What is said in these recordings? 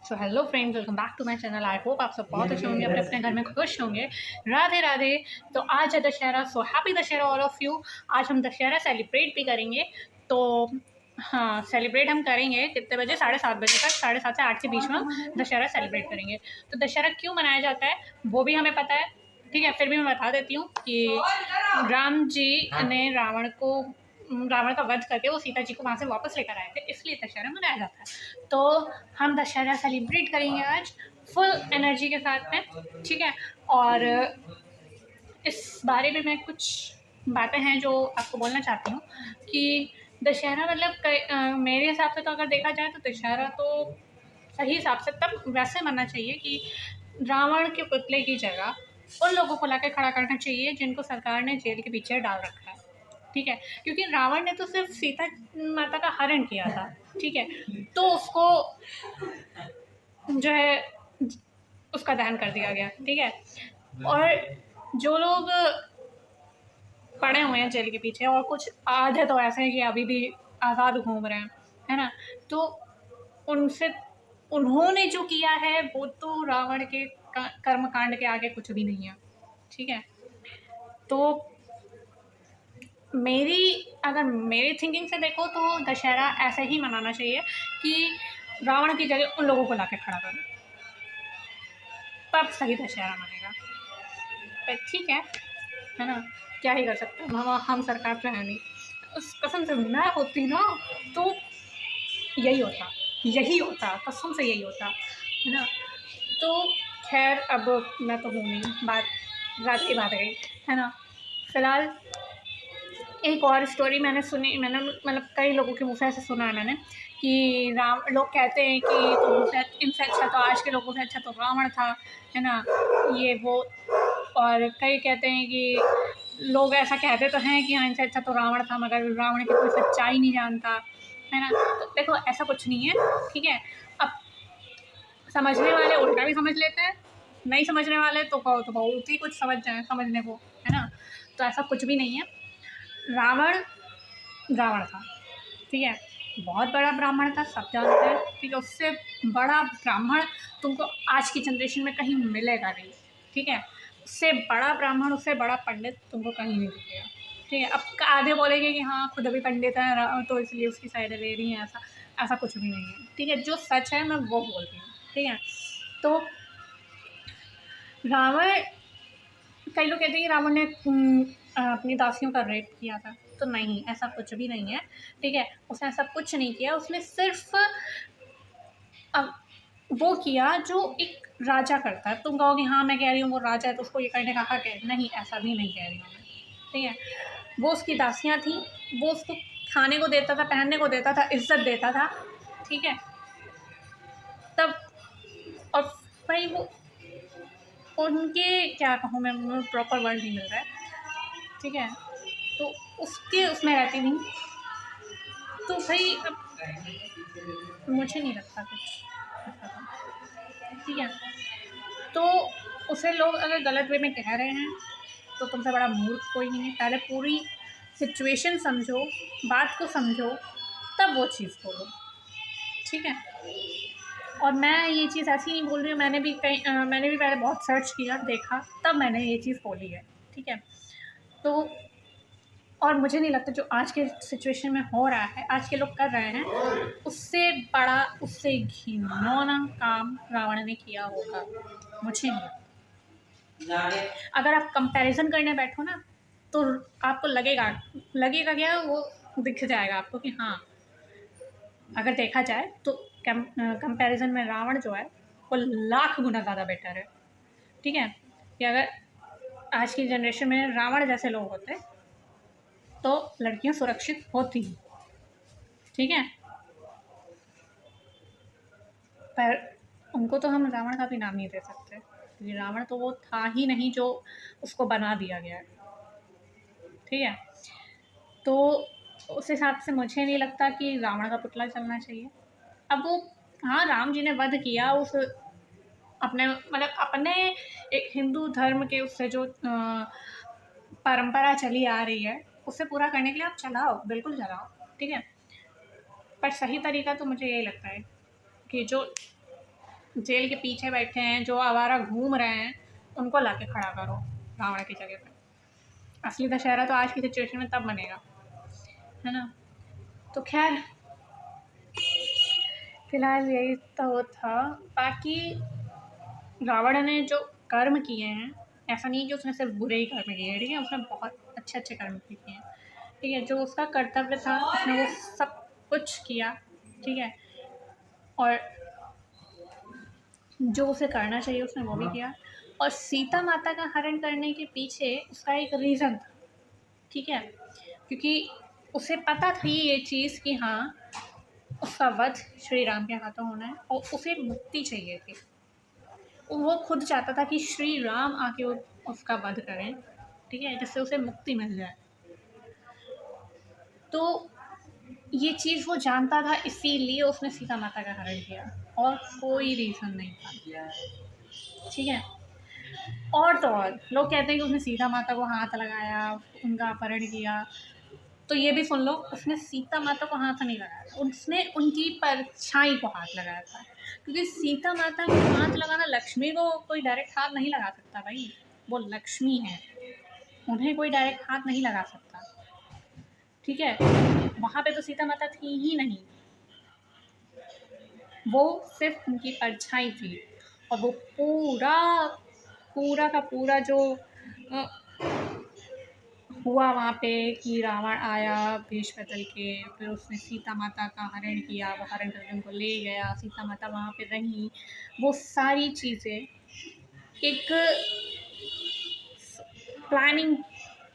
So hello friends, welcome back to my channel. I hope आप सब बहुत अच्छे होंगे, अपने अपने घर में खुश होंगे। राधे राधे। तो आज है Dussehra, so happy Dussehra all of you. आज हम दशहरा सेलिब्रेट भी करेंगे। तो हाँ, सेलिब्रेट हम करेंगे कितने बजे? 7:30 बजे तक, 7:30 से 8 के बीच में हम दशहरा सेलिब्रेट करेंगे। तो दशहरा क्यों मनाया जाता है वो भी हमें पता है, ठीक है। फिर भी मैं बता देती हूँ कि राम जी ने रावण का वध करके वो सीता जी को वहाँ से वापस लेकर आए थे, इसलिए दशहरा मनाया जाता है। तो हम दशहरा सेलिब्रेट करेंगे आज फुल एनर्जी के साथ में, ठीक है। और इस बारे में मैं कुछ बातें हैं जो आपको बोलना चाहती हूँ कि दशहरा मतलब मेरे हिसाब से तो अगर देखा जाए तो दशहरा तो सही हिसाब से तब वैसे मानना चाहिए कि रावण के पुतले की जगह उन लोगों को लाके खड़ा करना चाहिए जिनको सरकार ने जेल के पीछे डाल रखा है, ठीक है। क्योंकि रावण ने तो सिर्फ सीता माता का हरण किया था, ठीक है। तो उसको जो है उसका दहन कर दिया गया, ठीक है। और जो लोग पड़े हुए हैं जेल के पीछे, और कुछ आधे तो ऐसे हैं कि अभी भी आज़ाद घूम रहे हैं, है ना। तो उनसे उन्होंने जो किया है वो तो रावण के कर्मकांड के आगे कुछ भी नहीं है, ठीक है। तो अगर मेरी थिंकिंग से देखो तो दशहरा ऐसे ही मनाना चाहिए कि रावण की जगह उन लोगों को लाके खड़ा करो, तब सही दशहरा मनेगा। पर ठीक है ना। क्या ही कर सकते हैं, हम सरकार तो है नहीं। उस कसम से मैं होती ना तो यही होता, कसम से यही होता, है ना। तो खैर अब मैं तो हूँ नहीं, बात रात की बात गई, है ना। फिलहाल एक और स्टोरी मैंने मतलब कई लोगों के मुँह से ऐसे सुना है मैंने कि राम लोग कहते हैं कि तो इनसे अच्छा तो आज के लोगों से अच्छा तो रावण था, है ना, ये वो। और कई कहते हैं कि लोग ऐसा कहते तो हैं कि हाँ इनसे अच्छा तो रावण था, मगर रावण की कोई सच्चाई नहीं जानता, है ना। तो देखो ऐसा कुछ नहीं है, ठीक है। अब समझने वाले उल्टा भी समझ लेते हैं, नहीं समझने वाले तो कहो तो बहुत ही कुछ समझ जाए समझने को, है ना। तो ऐसा कुछ भी नहीं है। रावण रावण था, ठीक है। बहुत बड़ा ब्राह्मण था, सब जानते हैं, ठीक है। उससे बड़ा ब्राह्मण तुमको आज की जनरेशन में कहीं मिलेगा नहीं, ठीक है। उससे बड़ा ब्राह्मण, उससे बड़ा पंडित तुमको कहीं नहीं दिखेगा, ठीक है। अब आधे बोलेंगे कि हाँ खुद अभी पंडित है तो इसलिए उसकी साइड ले रही हैं, ऐसा ऐसा कुछ भी नहीं है, ठीक है। जो सच है मैं वो बोल रही हूँ, ठीक है। तो रावण, कई लोग कहते हैं कि रावण ने अपनी दासियों का रेप किया था, तो नहीं, ऐसा कुछ भी नहीं है, ठीक है। उसने ऐसा कुछ नहीं किया, उसने सिर्फ अब वो किया जो एक राजा करता है। तुम कहोगे हाँ मैं कह रही हूँ वो राजा है तो उसको ये करने का हक है, नहीं ऐसा भी नहीं कह रही हूँ मैं, ठीक है। वो उसकी दासियाँ थी, वो उसको खाने को देता था, पहनने को देता था, इज्जत देता था, ठीक है। तब और भाई वो उनके, क्या कहूँ मैं, प्रॉपर वर्ड नहीं मिल रहा है, ठीक है। तो उसके उसमें रहती थी, तो भाई अब मुझे नहीं लगता कुछ ऐसा था, ठीक है। तो उसे लोग अगर गलत वे में कह रहे हैं तो तुमसे बड़ा मूर्ख कोई नहीं है। पहले पूरी सिचुएशन समझो, बात को समझो, तब वो चीज़ बोलो, ठीक है। और मैं ये चीज़ ऐसी नहीं बोल रही हूँ, मैंने भी पहले बहुत सर्च किया, देखा, तब मैंने ये चीज़ बोली है, ठीक है। तो और मुझे नहीं लगता जो आज के सिचुएशन में हो रहा है, आज के लोग कर रहे हैं, उससे बड़ा, उससे घिनौना काम रावण ने किया होगा, मुझे नहीं लगता। अगर आप कंपैरिजन करने बैठो ना तो आपको लगेगा लगेगा क्या, वो दिख जाएगा आपको कि हाँ, अगर देखा जाए तो कंपैरिजन में रावण जो है वो लाख गुना ज़्यादा बेटर है, ठीक है। कि अगर आज की जनरेशन में रावण जैसे लोग होते तो लड़कियां सुरक्षित होती, ठीक है। पर उनको तो हम रावण का भी नाम नहीं दे सकते, क्योंकि रावण तो वो था ही नहीं जो उसको बना दिया गया है, ठीक है। तो उस हिसाब से मुझे नहीं लगता कि रावण का पुतला चलना चाहिए। अब वो, हाँ राम जी ने वध किया उस अपने मतलब अपने एक हिंदू धर्म के उससे जो परंपरा चली आ रही है उससे पूरा करने के लिए आप चलाओ, बिल्कुल चलाओ, ठीक है। पर सही तरीका तो मुझे यही लगता है कि जो जेल के पीछे बैठे हैं, जो आवारा घूम रहे हैं, उनको लाके खड़ा करो रावण की जगह पे। असली दशहरा तो आज की सिचुएशन में तब बनेगा, है ना। तो खैर फिलहाल यही तो था। बाकी रावण ने जो कर्म किए हैं, ऐसा नहीं कि उसने सिर्फ बुरे ही कर्म किए हैं, ठीक है, उसने बहुत अच्छे अच्छे कर्म भी किए हैं, ठीक है। जो उसका कर्तव्य था उसने वो सब कुछ किया, ठीक है, और जो उसे करना चाहिए उसने वो भी किया। और सीता माता का हरण करने के पीछे उसका एक रीज़न था, ठीक है, क्योंकि उसे पता थी ये चीज़ कि हाँ, उसका वध श्री राम के हाथों होना है और उसे मुक्ति चाहिए थी। वो खुद चाहता था कि श्री राम आके उसका वध करें, ठीक है, जिससे उसे मुक्ति मिल जाए। तो ये चीज़ वो जानता था, इसीलिए उसने सीता माता का हरण किया, और कोई रीज़न नहीं था, ठीक है। और तो और लोग कहते हैं कि उसने सीता माता को हाथ लगाया, उनका अपहरण किया, तो ये भी सुन लो, उसने सीता माता को हाथ नहीं लगाया था, उसने उनकी परछाई को हाथ लगाया था। क्योंकि सीता माता को हाथ लगाना, लक्ष्मी को कोई डायरेक्ट हाथ नहीं लगा सकता भाई, वो लक्ष्मी है, उन्हें कोई डायरेक्ट हाथ नहीं लगा सकता, ठीक है। वहाँ पे तो सीता माता थी ही नहीं, वो सिर्फ उनकी परछाई थी। और वो पूरा पूरा का पूरा जो अ, हुआ वहाँ पे कि रावण आया वेश बदल के, फिर उसने सीता माता का हरण किया, वो हरण करके उनको ले गया, सीता माता वहाँ पे रहीं, वो सारी चीज़ें एक प्लानिंग,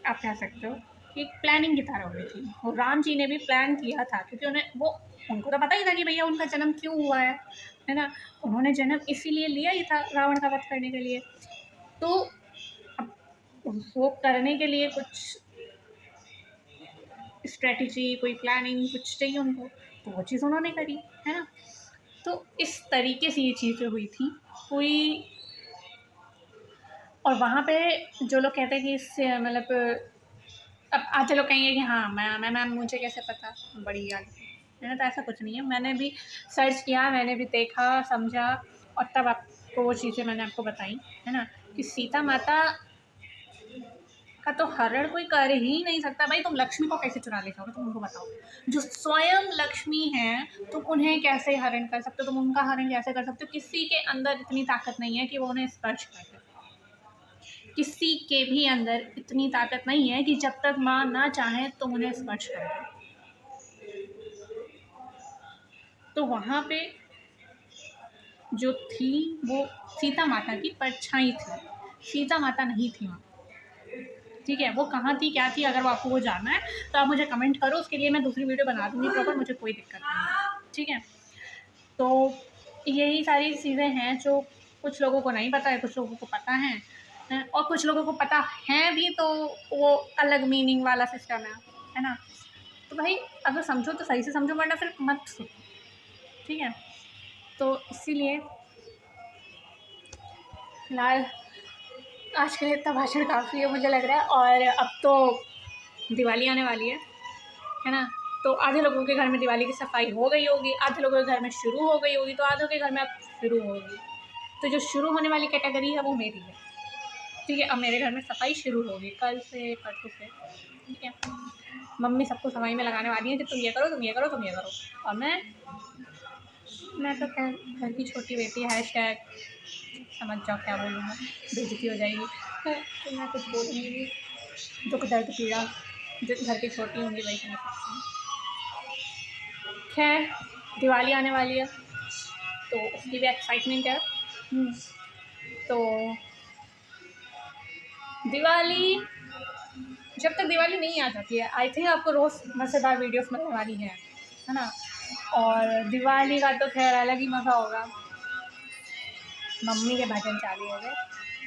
आप कह सकते हो, एक प्लानिंग की तरह हुई थी। वो राम जी ने भी प्लान किया था, क्योंकि उनको तो पता ही था कि भैया उनका जन्म क्यों हुआ है ना। उन्होंने जन्म इसीलिए लिया ही था, रावण का वध करने के लिए। तो अब वो करने के लिए कुछ स्ट्रेटजी, कोई प्लानिंग कुछ चाहिए उनको, तो वो चीज़ उन्होंने करी, है ना। तो इस तरीके से ये चीज़ें हुई थी कोई। और वहाँ पे जो लोग कहते हैं कि इससे मतलब, अब आधे लोग कहेंगे कि हाँ मैं मैम मुझे कैसे पता, बड़ी याद है ना, तो ऐसा कुछ नहीं है, मैंने भी सर्च किया, मैंने भी देखा समझा, और तब आपको वो चीज़ें मैंने आपको बताई, है ना, कि सीता माता का तो हरण कोई कर ही नहीं सकता भाई। तुम लक्ष्मी को कैसे चुरा ले जाओगे, तुम उनको बताओ, जो स्वयं लक्ष्मी हैं, तुम उन्हें कैसे हरण कर सकते हो, तुम उनका हरण कैसे कर सकते हो। किसी के अंदर इतनी ताकत नहीं है कि वो उन्हें स्पर्श कर सके, किसी के भी अंदर इतनी ताकत नहीं है कि जब तक माँ ना चाहे तुम उन्हें स्पर्श कर दो। तो वहाँ पे जो थी वो सीता माता की परछाई थी, सीता माता नहीं थी वहाँ, ठीक है। वो कहाँ थी क्या थी, अगर वो आपको वो जानना है तो आप मुझे कमेंट करो, उसके लिए मैं दूसरी वीडियो बना दूँगी प्रॉपर, मुझे कोई दिक्कत नहीं है, ठीक है। तो यही सारी चीज़ें हैं जो कुछ लोगों को नहीं पता है, कुछ लोगों को पता है, और कुछ लोगों को पता है भी तो वो अलग मीनिंग वाला सिस्टम है ना। तो भाई अगर समझो तो सही से समझो, वरना फिर मत सुनो, ठीक है। तो इसीलिए फिलहाल आज के लिए इतना भाषण काफ़ी है मुझे लग रहा है। और अब तो दिवाली आने वाली है ना। तो आधे लोगों के घर में दिवाली की सफाई हो गई होगी, आधे लोगों के घर में शुरू हो गई होगी, तो आधों के घर में अब शुरू होगी। तो जो शुरू होने वाली कैटेगरी है वो मेरी है, ठीक है। अब मेरे घर में सफाई शुरू होगी कल से परसों से, ठीक है। मम्मी सबको सफाई में लगाने वाली है कि तुम ये करो, तुम ये करो, तुम ये करो। और मैं तो खैर घर की छोटी बेटी, हैशटैग समझ जाओ क्या बोलूँ मैं, बेइज्जती हो जाएगी, तो मैं कुछ बोलूँगी भी, दुख दर्द पीड़ा जो घर की छोटी होंगी वही समझ सकती हूँ। खैर दिवाली आने वाली है तो उसकी भी एक्साइटमेंट है। तो दिवाली, जब तक दिवाली नहीं आ जाती है, आई थिंक आपको रोज़ मज़ेदार वीडियोस मिलने वाली है ना। और दिवाली का तो खैर अलग ही मज़ा होगा, मम्मी के भजन चालू हो गए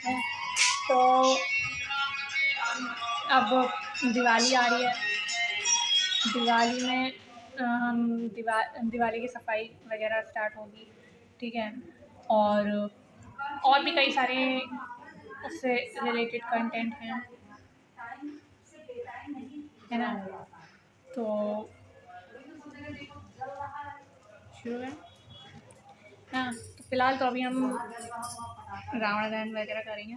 हैं। तो अब दिवाली आ रही है, दिवाली में हम दिवाली की सफाई वगैरह स्टार्ट होगी, ठीक है। और भी कई सारे उससे रिलेटेड कंटेंट हैं, है ना। तो शुरू है, हाँ। तो फ़िलहाल तो अभी हम रावण दहन वगैरह करेंगे,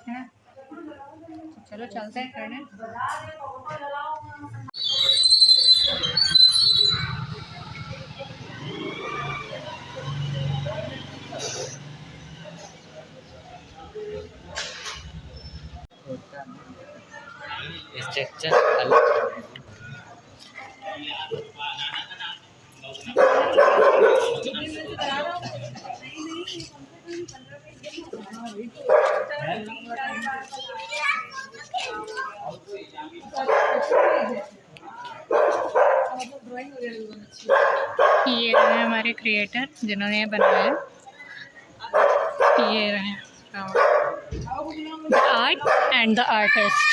है ना। तो चलो चलते हैं करने। ये रहे हमारे क्रिएटर जिन्होंने ये बनाया, ये रहे the art and the artist.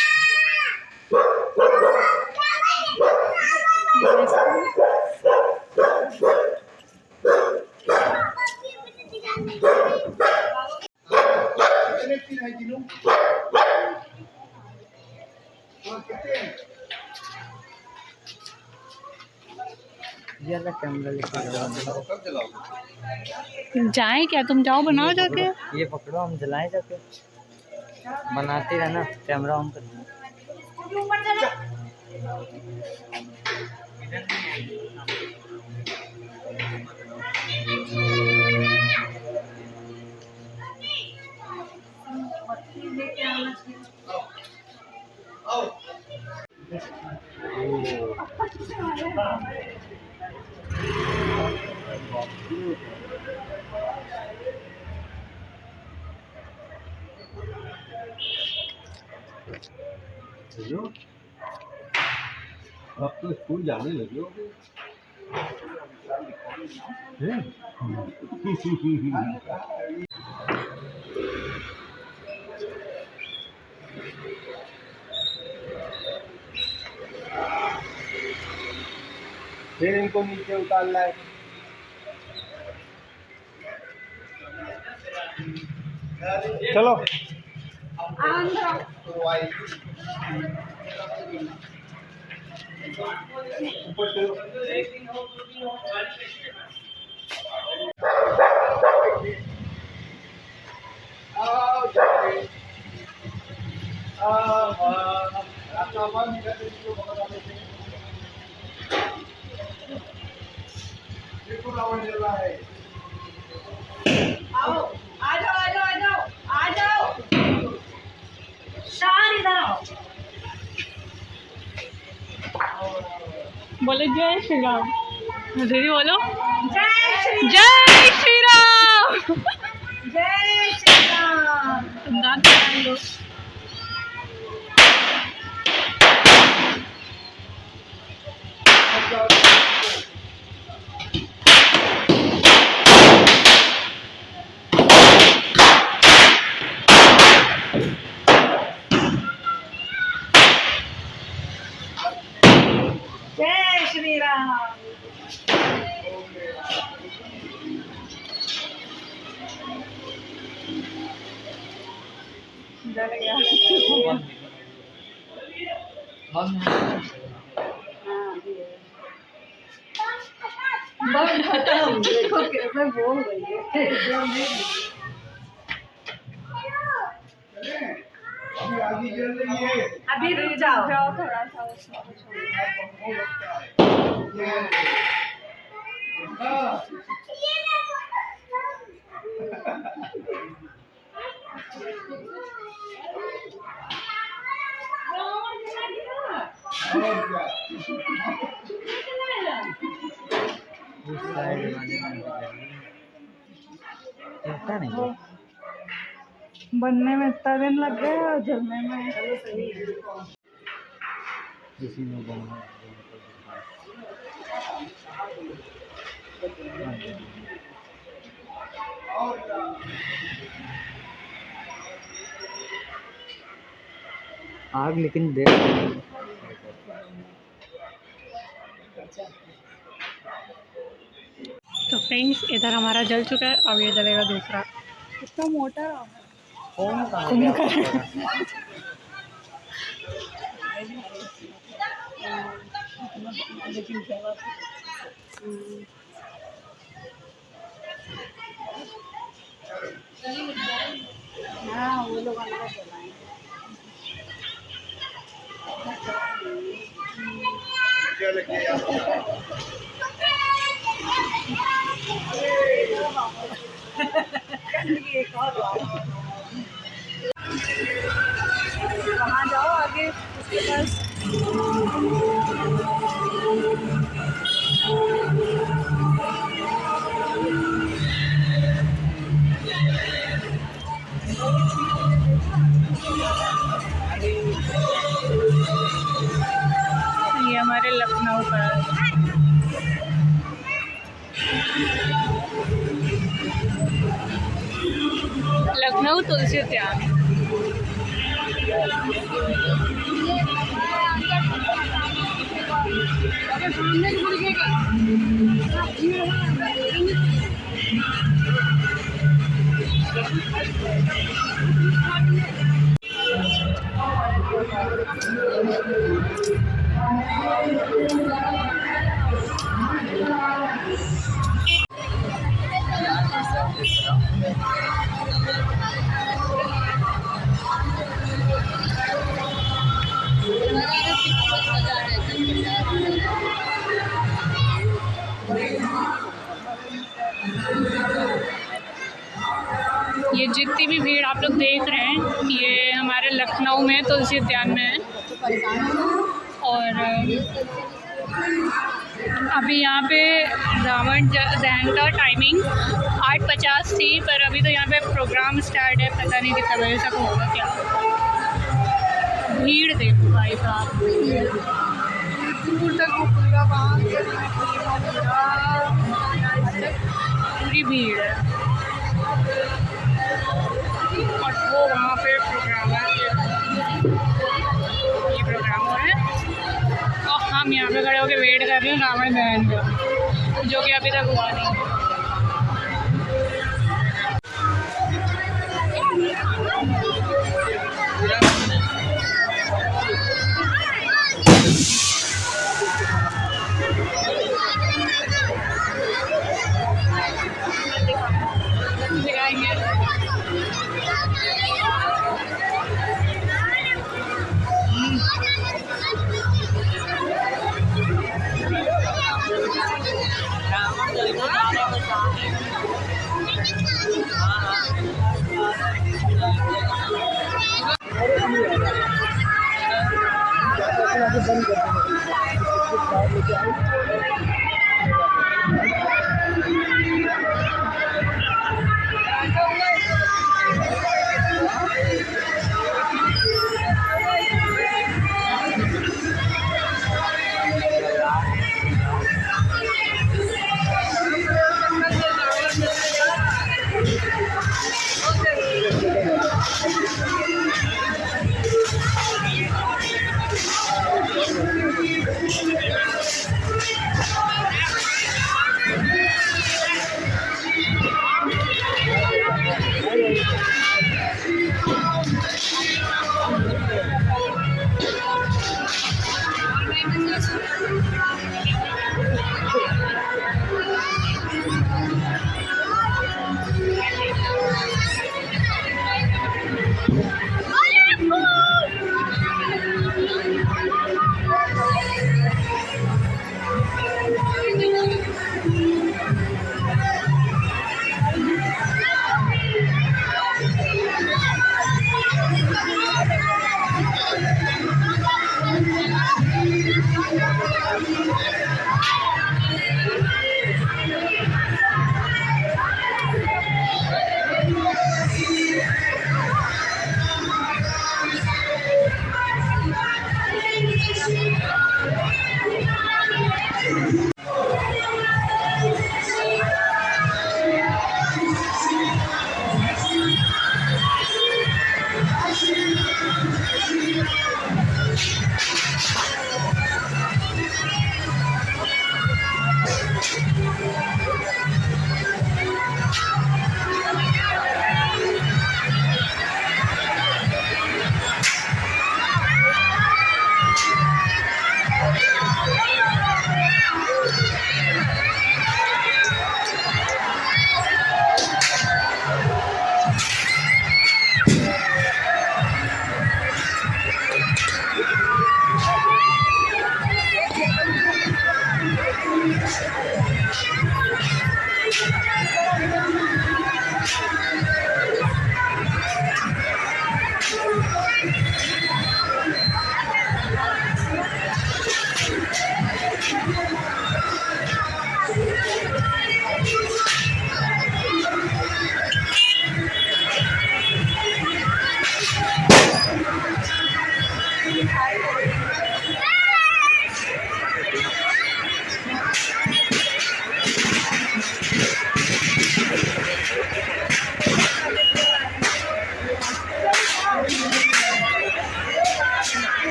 जाए क्या, तुम जाओ बनाओ जाके। ये पकड़ो, हम जलाएं जाके। बनाते रहना, कैमरा ऑन कर दो। अब तो स्कूल जाने लगे हो फिर इनको नीचे उतारना है। चलो ऊपर चलो। रावण जल रहा है। आओ, आ जाओ आ जाओ आ जाओ आ जाओ। शान इधर आओ। बोलो जय श्री राम। दीदी बोलो जय श्री जय श्री राम। जय श्री राम। तुम गाना गा लो। जय श्री राम। जल गया। बहुत खत्म। देखो कैसे बोल रही है। अभी रुक जाओ थोड़ा सा उसमें। बनने में इतना दिन लग गए और जलने में इसी में बनना आग, लेकिन देर तो फ्रेंड्स इधर हमारा जल चुका है, अब ये जलेगा दूसरा। इतना मोटा दुकान का चलाएं। वहाँ जाओ आगे उसके पास। ये हमारे लखनऊ का है। लखनऊ तुलसी उद्यान। ये जितनी भी भीड़ आप लोग देख रहे हैं ये हमारे लखनऊ में तुलसी उद्यान में है। और अभी यहाँ पे रावण दहन का टाइमिंग 8:50 थी, पर अभी तो यहाँ पे प्रोग्राम स्टार्ट है, पता नहीं कितना बजे तक होगा क्या। भीड़ देखो भाई साहब, दूर तक पूरा वहाँ पूरी भीड़ है। और वो वहाँ पे प्रोग्राम है, ये प्रोग्राम हो रहा है और हम यहाँ पे खड़े होकर वेट कर रहे हैं रावण दहन का, जो कि अभी तक हुआ नहीं।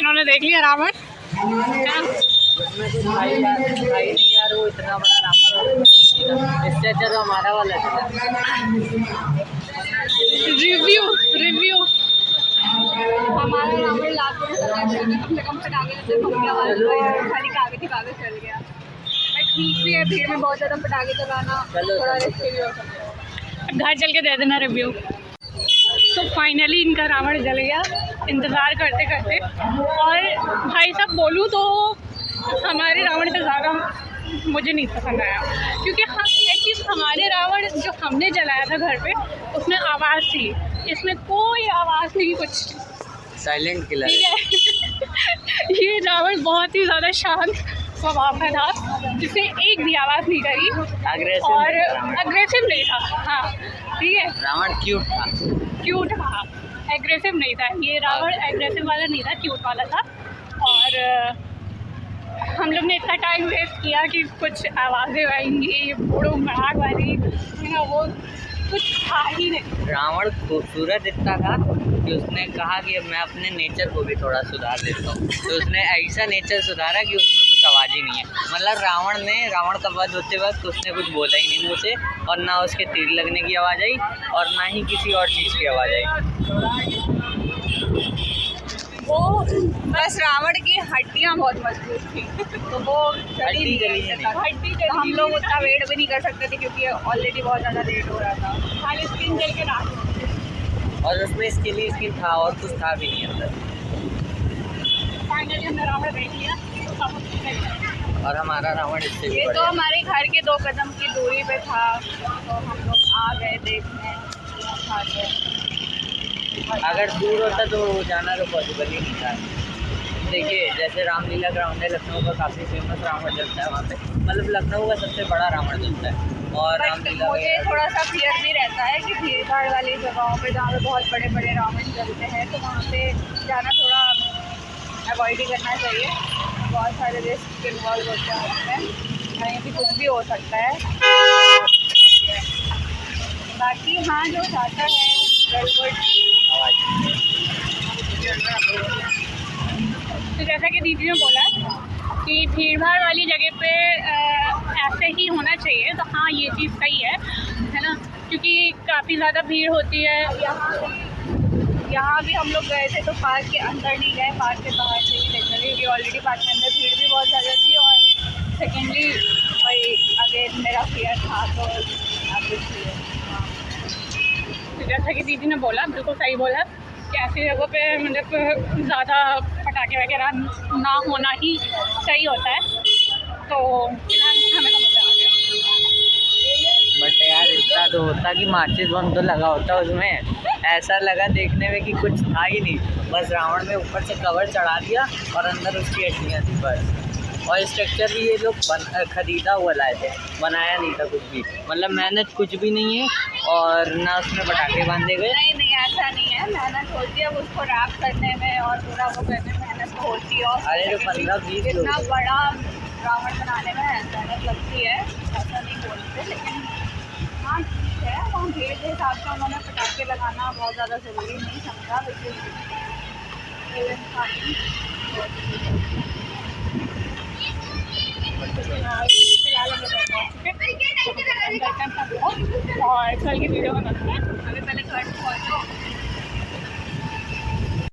इन्होंने देख लिया रावण। क्या? उसमें कुछ भाई नहीं यार, वो इतना बड़ा रावण इससे अच्छा तो हमारा वाला था। रिव्यू रिव्यू हमारा रावण लाते हैं कम से कम पटाखे जैसे फट गया खाली कागज ही कागज चल गया। बट ठीक भी है, भीड़ में बहुत ज़्यादा पटाखे चलाना थोड़ा रिस्की भी हो सकता है। घर चल के दे देना रिव्यू। तो फाइनली इनका रावण जल गया इंतज़ार करते करते। और भाई साहब बोलूँ तो हमारे रावण से ज़्यादा मुझे नहीं पसंद आया, क्योंकि हम एटलीस्ट हमारे रावण जो हमने जलाया था घर पे उसमें आवाज़ थी, इसमें कोई आवाज़ नहीं, कुछ साइलेंट किलर। ठीक है। ये रावण बहुत ही ज़्यादा शांत स्वभाव का था, जिसने एक भी आवाज़ नहीं करी और अग्रेसिव नहीं था। हाँ ठीक है, रावण क्यूट था। क्यूट था, एग्रेसिव नहीं था। ये रावण एग्रेसिव वाला नहीं था, क्यूट वाला था। और हम लोग ने इतना टाइम वेस्ट किया कि कुछ आवाज़ें आएंगी बूढ़ों मराठ वाली, है ना, वो कुछ था ही नहीं। रावण खूबसूरत इतना था कि उसने कहा कि अब मैं अपने नेचर को भी थोड़ा सुधार देता हूँ। तो उसने ऐसा नेचर सुधारा कि उसमें कुछ आवाज़ ही नहीं है। मतलब रावण का वध होते वक्त उसने कुछ बोला ही नहीं मुँह से, और ना उसके तीर लगने की आवाज़ आई और ना ही किसी और चीज़ की आवाज़ आई। वो बस रावण की हड्डियाँ बहुत मजबूत थी, तो वो हड्डी जली है नहीं। तो हम लोग उतना वेट भी नहीं कर सकते थे, क्योंकि ऑलरेडी बहुत ज़्यादा लेट हो रहा था। खाली स्किन जल के रात, और उसमें स्किन था और कुछ था भी नहीं अंदर। फाइनली हमने रावण देख लिया, तो सब कुछ सही है। और हमारा रावण इससे भी ये तो बढ़िया। हमारे घर के 2 कदम की दूरी पे था, तो हम लोग आ गए देखने। अगर दूर होता तो जाना तो पॉसिबल ही नहीं था। देखिए जैसे रामलीला ग्राउंड है लखनऊ का, काफ़ी फेमस रावण जलता है वहाँ पे, मतलब लखनऊ का सबसे बड़ा रावण जलता है। और रामलीला मुझे थोड़ा सा फियर भी रहता है कि भीड़ भाड़ वाली जगहों पे जहाँ पे बहुत बड़े बड़े रावण जलते हैं, तो वहाँ पे जाना थोड़ा अवॉइड ही करना चाहिए। बहुत सारे रिस्क इन्वॉल्व होते हैं उसमें, कहीं भी कुछ भी हो सकता है। बाकी हाँ, जो चाहता है वेल गुड। तो जैसा कि दीदी ने बोला कि भीड़ भाड़ वाली जगह पे ऐसे ही होना चाहिए, तो हाँ ये चीज़ सही है ना, क्योंकि काफ़ी ज़्यादा भीड़ होती है। यहाँ भी हम लोग गए थे तो पार्क के अंदर नहीं गए, पार्क के बाहर से ही देखा, क्योंकि ऑलरेडी पार्क के अंदर भीड़ भी बहुत ज़्यादा थी। और सेकेंडली वही अगेन मेरा फियर था, तो जैसा कि दीदी ने बोला, बिल्कुल सही बोला कि ऐसी जगह पे मतलब ज़्यादा पटाखे वगैरह ना होना ही सही होता है। तो फिलहाल हमें तो मज़ा आ गया। बट यार इतना तो होता कि माचिस बम तो लगा होता उसमें। ऐसा लगा देखने में कि कुछ था ही नहीं, बस रावण में ऊपर से कवर चढ़ा दिया और अंदर उसकी हड्डियाँ थी बस। और स्ट्रक्चर भी ये लोग खरीदा हुआ लाए थे, बनाया नहीं था कुछ भी। मतलब मेहनत कुछ भी नहीं है, और ना उसमें पटाखे बांधे गए। नहीं ऐसा नहीं है, मेहनत होती है उसको रैप करने में और पूरा वो करने में, मेहनत तो होती है। और अरे तो 15-20 लोग इतना बड़ा रावण बनाने में मेहनत लगती है, ऐसा नहीं बोलते। लेकिन हाँ ठीक है, वहाँ भीड़ के हिसाब से उन्होंने पटाखे लगाना बहुत ज़्यादा ज़रूरी नहीं समझा, फिलहाल हम लोग और कल की वीडियो बनाते हैं। अभी पहले घर